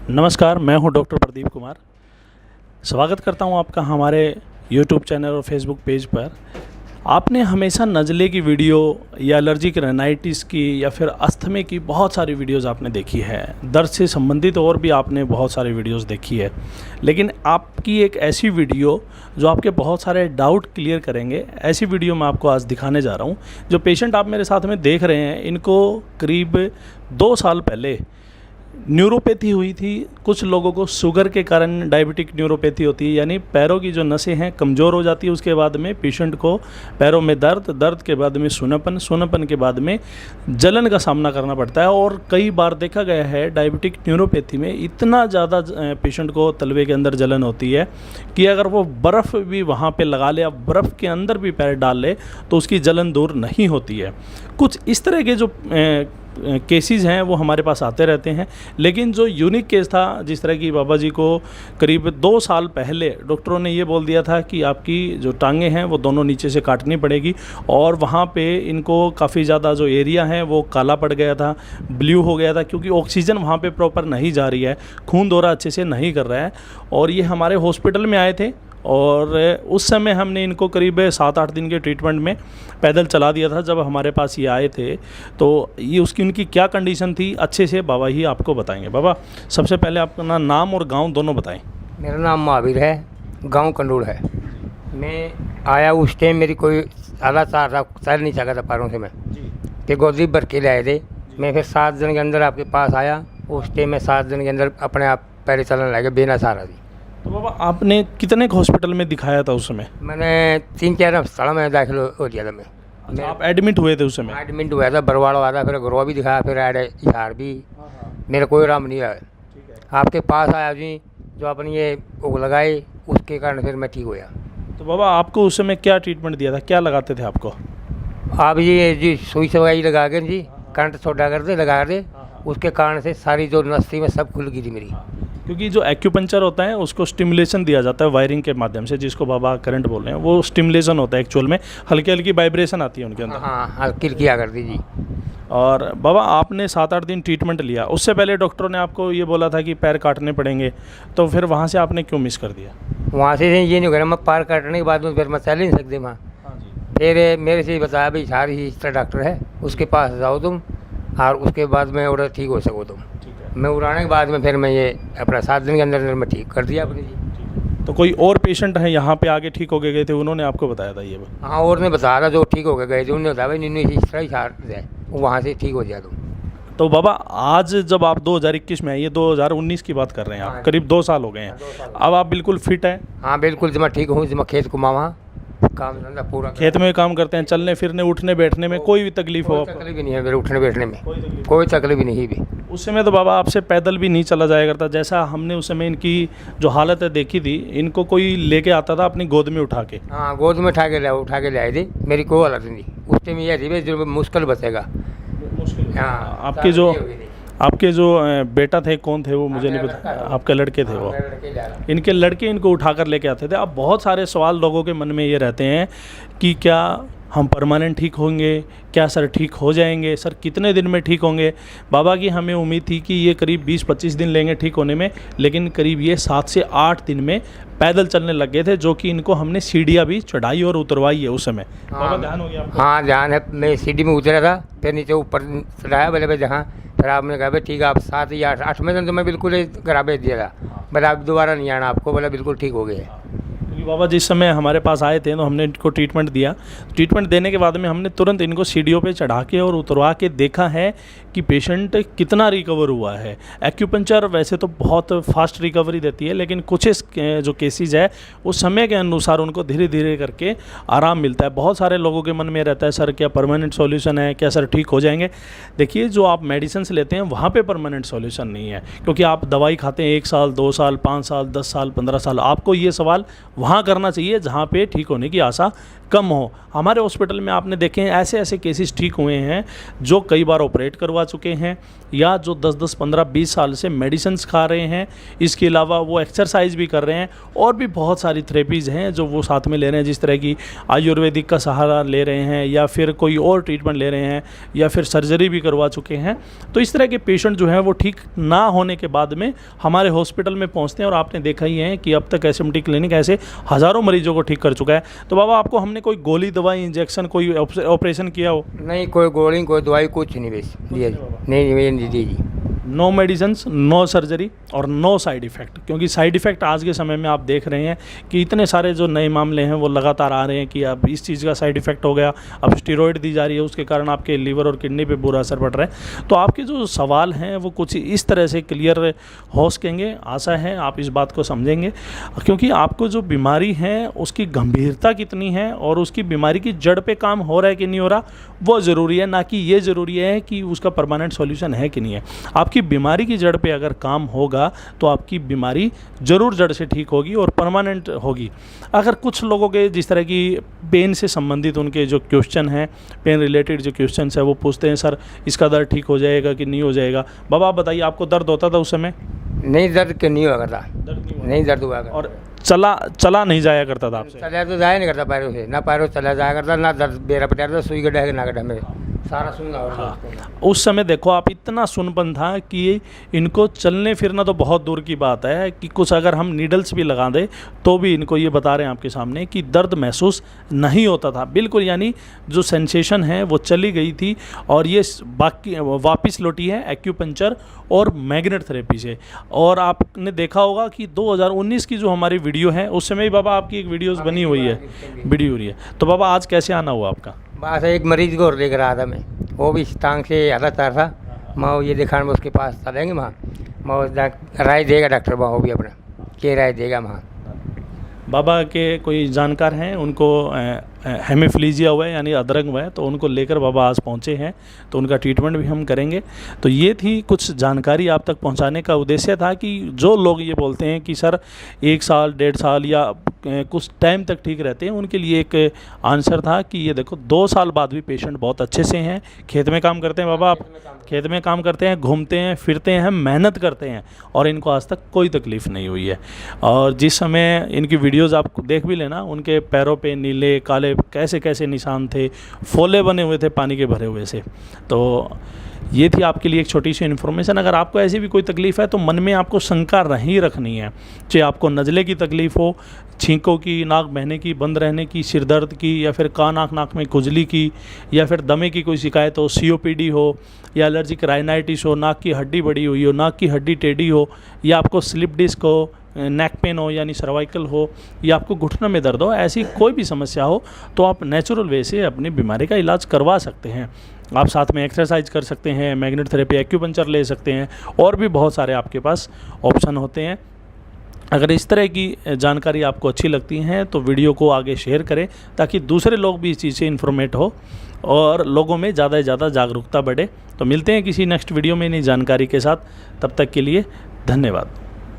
नमस्कार, मैं हूं डॉक्टर प्रदीप कुमार। स्वागत करता हूं आपका हमारे यूट्यूब चैनल और फेसबुक पेज पर। आपने हमेशा नज़ले की वीडियो या एलर्जिक राइनाइटिस की या फिर अस्थमे की बहुत सारी वीडियोस आपने देखी है। दर्द से संबंधित और भी आपने बहुत सारी वीडियोस देखी है, लेकिन आपकी एक ऐसी वीडियो जो आपके बहुत सारे डाउट क्लियर करेंगे, ऐसी वीडियो मैं आपको आज दिखाने जा रहा हूँ। जो पेशेंट आप मेरे साथ में देख रहे हैं, इनको करीब 2 साल पहले न्यूरोपैथी हुई थी। कुछ लोगों को शुगर के कारण डायबिटिक न्यूरोपैथी होती है, यानी पैरों की जो नसें हैं कमज़ोर हो जाती है। उसके बाद में पेशेंट को पैरों में दर्द के बाद में सूनापन के बाद में जलन का सामना करना पड़ता है। और कई बार देखा गया है डायबिटिक न्यूरोपैथी में इतना ज़्यादा पेशेंट को तलवे के अंदर जलन होती है कि अगर वो बर्फ़ भी वहाँ पर लगा ले या बर्फ़ के अंदर भी पैर डाल ले तो उसकी जलन दूर नहीं होती है। कुछ इस तरह के जो केसेस हैं वो हमारे पास आते रहते हैं, लेकिन जो यूनिक केस था, जिस तरह की बाबा जी को करीब 2 साल पहले डॉक्टरों ने ये बोल दिया था कि आपकी जो टांगें हैं वो दोनों नीचे से काटनी पड़ेगी, और वहाँ पे इनको काफ़ी ज़्यादा जो एरिया है वो काला पड़ गया था, ब्लू हो गया था, क्योंकि ऑक्सीजन वहाँ पे प्रॉपर नहीं जा रही है, खून दौरा अच्छे से नहीं कर रहा है। और ये हमारे हॉस्पिटल में आए थे और उस समय हमने इनको करीब 7-8 दिन के ट्रीटमेंट में पैदल चला दिया था। जब हमारे पास ये आए थे तो ये उनकी क्या कंडीशन थी, अच्छे से बाबा ही आपको बताएंगे। बाबा, सबसे पहले अपना नाम और गांव दोनों बताएं। मेरा नाम महावीर है, गांव कंडूल है। मैं आया उस टाइम मेरी कोई आला चल नहीं सका था पैरों से, मैं कि गोदी भर के ले आए थे। मैं फिर 7 दिन के अंदर आपके पास आया। उस टाइम में 7 दिन के अंदर अपने आप पैर चलने लगे बिना सहारा दी। तो बाबा, आपने कितने हॉस्पिटल में दिखाया था उस समय? मैंने 3-4 अस्पताल में दाखिल हो गया था। मैं आप एडमिट हुए थे उस समय? एडमिट हुआ था, बरवाड़ा हुआ था, फिर गुरवा भी दिखाया, फिर हिसार भी। मेरा कोई आराम नहीं आया। आपके पास आया जी, जो अपनी ये उग लगाई, उसके कारण फिर मैं ठीक हुआ। तो बाबा, आपको उस समय क्या ट्रीटमेंट दिया था, क्या लगाते थे आपको? आप ये जी सुई सवाई लगा के जी करंट छोटा कर दे, लगा दे, उसके कारण से सारी जो नस थी में सब खुल गई थी मेरी। क्योंकि जो एक्यूपंक्चर होता है उसको स्टिमुलेशन दिया जाता है वायरिंग के माध्यम से, जिसको बाबा करंट बोल रहे हैं, वो स्टिमुलेशन होता है एक्चुअल में। हल्की हल्की वाइब्रेशन आती है उनके अंदर। हाँ, हल्की किया करती जी। और बाबा, आपने 7-8 दिन ट्रीटमेंट लिया। उससे पहले डॉक्टरों ने आपको ये बोला था कि पैर काटने पड़ेंगे, तो फिर वहाँ से आपने क्यों मिस कर दिया? वहाँ से ये नहीं करा, मैं पैर काटने के बाद में फिर मैं चल ही नहीं सकती वहाँ। फिर मेरे से बताया भाई सारी ही इस डॉक्टर है, उसके पास जाओ तुम, और उसके बाद में और ठीक हो सको तुम। मैं उड़ाने के बाद में फिर मैं ये अपना 7 दिन के अंदर मैं ठीक कर दिया अपनी जी। तो कोई और पेशेंट हैं यहाँ पे आके ठीक हो गए थे, उन्होंने आपको बताया था ये? हाँ, और ने बताया था जो ठीक हो गए थे, उन्होंने बताया भाई निन्नू इस तरह ही है, वहाँ से ठीक हो जाए तुम। तो बाबा, आज जब आप 2021 में, ये 2019 की बात कर रहे हैं आप, करीब 2 साल हो गए हैं, अब आप बिल्कुल फिट हैं? हाँ बिल्कुल, जब मैं ठीक हूँ, जब मैं खेत घुमावा, काम धंधा पूरा खेत में काम करते हैं, चलने फिरने उठने बैठने में कोई भी तकलीफ हो? तकलीफ भी नहीं है मेरे उठने बैठने में, कोई तकलीफ नहीं भी। उस समय तो बाबा आपसे पैदल भी नहीं चला जाया करता, जैसा हमने उस समय इनकी जो हालत है देखी थी। इनको कोई लेके आता था अपनी गोद में उठा के? हाँ, गोद में उठा के ले आए थे। मेरी कोई हालत नहीं उस टाइम, ये थी जो मुश्किल बचेगा। हाँ, आपके जो बेटा थे, कौन थे वो मुझे नहीं पता, आपके लड़के थे वो? इनके लड़के इनको उठाकर लेके आते थे। अब बहुत सारे सवाल लोगों के मन में ये रहते हैं कि क्या हम परमानेंट ठीक होंगे, क्या सर ठीक हो जाएंगे, सर कितने दिन में ठीक होंगे? बाबा की हमें उम्मीद थी कि ये करीब 20-25 दिन लेंगे ठीक होने में, लेकिन करीब ये 7 से 8 दिन में पैदल चलने लग गए थे, जो कि इनको हमने सीढ़ियाँ भी चढ़ाई और उतरवाई है उस समय। बाबा, ध्यान हो गया आपको? हाँ, ध्यान है। मैं सीढ़ी में उतरा था, फिर नीचे ऊपर चढ़ाया बोले भाई जहाँ, फिर आपने कहा भाई ठीक है, आप 7 या 8वें दिन तो मैं बिल्कुल घर भेज दिया था, बोला आप दोबारा नहीं आना, आपको बोला बिल्कुल ठीक हो गया। बाबा जिस समय हमारे पास आए थे तो हमने इनको ट्रीटमेंट दिया। ट्रीटमेंट देने के बाद में हमने तुरंत इनको सीढ़ियों पे चढ़ा के और उतरवा के देखा है कि पेशेंट कितना रिकवर हुआ है। एक्यूपंक्चर वैसे तो बहुत फास्ट रिकवरी देती है, लेकिन कुछ जो केसेस है उस समय के अनुसार उनको धीरे धीरे करके आराम मिलता है। बहुत सारे लोगों के मन में रहता है सर क्या परमानेंट सॉल्यूशन है, क्या सर ठीक हो जाएंगे? देखिए, जो आप मेडिसिन लेते हैं वहाँ पर परमानेंट सॉल्यूशन नहीं है, क्योंकि आप दवाई खाते हैं 1 साल, 2 साल, 5 साल, 10 साल, 15 साल। आपको ये सवाल वहाँ वहाँ करना चाहिए जहाँ पे ठीक होने की आशा कम हो। हमारे हॉस्पिटल में आपने देखे हैं ऐसे ऐसे केसेस ठीक हुए हैं जो कई बार ऑपरेट करवा चुके हैं या जो 10-10, 15, 20 साल से मेडिसिन्स खा रहे हैं। इसके अलावा वो एक्सरसाइज भी कर रहे हैं और भी बहुत सारी थेरेपीज़ हैं जो वो साथ में ले रहे हैं, जिस तरह की आयुर्वेदिक का सहारा ले रहे हैं या फिर कोई और ट्रीटमेंट ले रहे हैं या फिर सर्जरी भी करवा चुके हैं। तो इस तरह के पेशेंट जो हैं वो ठीक ना होने के बाद में हमारे हॉस्पिटल में पहुँचते हैं और आपने देखा ही है कि अब तक SMT क्लिनिक ऐसे हज़ारों मरीजों को ठीक कर चुका है। तो बाबा आपको हमने कोई गोली, दवाई, इंजेक्शन, कोई ऑपरेशन किया हो? नहीं, कोई गोली, कोई दवाई, कुछ नहीं बेच दिया जी। नहीं जी। नो मेडिसिन्स, नो सर्जरी और नो साइड इफ़ेक्ट। क्योंकि साइड इफ़ेक्ट आज के समय में आप देख रहे हैं कि इतने सारे जो नए मामले हैं वो लगातार आ रहे हैं कि अब इस चीज़ का साइड इफ़ेक्ट हो गया, अब स्टेरॉइड दी जा रही है, उसके कारण आपके लीवर और किडनी पे बुरा असर पड़ रहा है। तो आपके जो सवाल हैं वो कुछ इस तरह से क्लियर हो सकेंगे। आशा है आप इस बात को समझेंगे, क्योंकि आपको जो बीमारी है उसकी गंभीरता कितनी है और उसकी बीमारी की जड़ पे काम हो रहा है कि नहीं हो रहा वो ज़रूरी है, ना कि ये ज़रूरी है कि उसका परमानेंट सॉल्यूशन है कि नहीं है। आपकी बीमारी की जड़ पे अगर काम होगा तो आपकी बीमारी ज़रूर जड़ से ठीक होगी और परमानेंट होगी। अगर कुछ लोगों के जिस तरह की पेन से संबंधित उनके जो क्वेश्चन हैं, पेन रिलेटेड जो क्वेश्चन है वो पूछते हैं, सर इसका दर्द ठीक हो जाएगा कि नहीं हो जाएगा। बाबा आप बताइए, आपको दर्द होता था उस समय? नहीं, दर्द क्यों नहीं हुआ करता? नहीं दर्द हुआ करता। और चला नहीं जाया करता था आपसे? चला तो जाया नहीं करता पैरों से, ना पैरों से चला जाया करता, ना दर्द बेरा पटा था, सुई गड्ढा है ना गड्ढा में सारा सुनना हो रहा। उस समय देखो आप, इतना सुनपन था कि इनको चलने फिरना तो बहुत दूर की बात है कि कुछ अगर हम नीडल्स भी लगा दें तो भी इनको ये बता रहे हैं आपके सामने कि दर्द महसूस नहीं होता था बिल्कुल। यानी जो सेंसेशन है वो चली गई थी और ये बाकी वापस लौटी है एक्यूपंक्चर और मैग्नेट थेरेपी से। और आपने देखा होगा कि 2019 की जो हमारी वीडियो है उस समय ही बाबा आपकी एक वीडियोस बनी हुई है, वीडियो हो रही है। तो बाबा आज कैसे आना हुआ आपका? बस एक मरीज को और देख रहा था मैं, वो भी इस टांग से आधा तार था। मैं ये दिखाने में उसके पास चलेंगे वहाँ, मैं राय देगा डॉक्टर वहाँ, वो भी अपना क्या राय देगा वहाँ। बाबा के कोई जानकार हैं, उनको हेमीफ्लीजिया हुआ है यानी अधरंग हुआ है, तो उनको लेकर बाबा आज पहुँचे हैं, तो उनका ट्रीटमेंट भी हम करेंगे। तो ये थी कुछ जानकारी आप तक पहुँचाने का उद्देश्य था कि जो लोग ये बोलते हैं कि सर 1 साल, 1.5 साल या कुछ टाइम तक ठीक रहते हैं, उनके लिए एक आंसर था कि ये देखो 2 साल बाद भी पेशेंट बहुत अच्छे से हैं। खेत में काम करते हैं बाबा, आप खेत में काम करते हैं, घूमते हैं, फिरते हैं, मेहनत करते हैं और इनको आज तक कोई तकलीफ़ नहीं हुई है। और जिस समय इनकी वीडियोज़ आप देख भी लेना, उनके पैरों पे नीले काले कैसे कैसे निशान थे, फोले बने हुए थे पानी के भरे हुए से। तो ये थी आपके लिए एक छोटी सी इन्फॉर्मेशन। अगर आपको ऐसी भी कोई तकलीफ़ है तो मन में आपको शंका नहीं रखनी है, चाहे आपको नज़ले की तकलीफ़ हो, छींकों की, नाक बहने की, बंद रहने की, सिर दर्द की, या फिर नाक में खुजली की, या फिर दमे की कोई शिकायत हो, COPD हो, या एलर्जिक राइनाइटिस हो, नाक की हड्डी बड़ी हुई हो, नाक की हड्डी टेढ़ी हो, या आपको स्लिप डिस्क हो, नेक पेन हो यानी सर्वाइकल हो, या आपको घुटनों में दर्द हो, ऐसी कोई भी समस्या हो तो आप नेचुरल वे से अपनी बीमारी का इलाज करवा सकते हैं। आप साथ में एक्सरसाइज कर सकते हैं, मैग्नेट थेरेपी, एक्यूपंक्चर ले सकते हैं और भी बहुत सारे आपके पास ऑप्शन होते हैं। अगर इस तरह की जानकारी आपको अच्छी लगती हैं तो वीडियो को आगे शेयर करें ताकि दूसरे लोग भी इस चीज़ से इन्फॉर्मेट हो और लोगों में ज़्यादा से ज़्यादा जागरूकता बढ़े। तो मिलते हैं किसी नेक्स्ट वीडियो में नई जानकारी के साथ, तब तक के लिए धन्यवाद।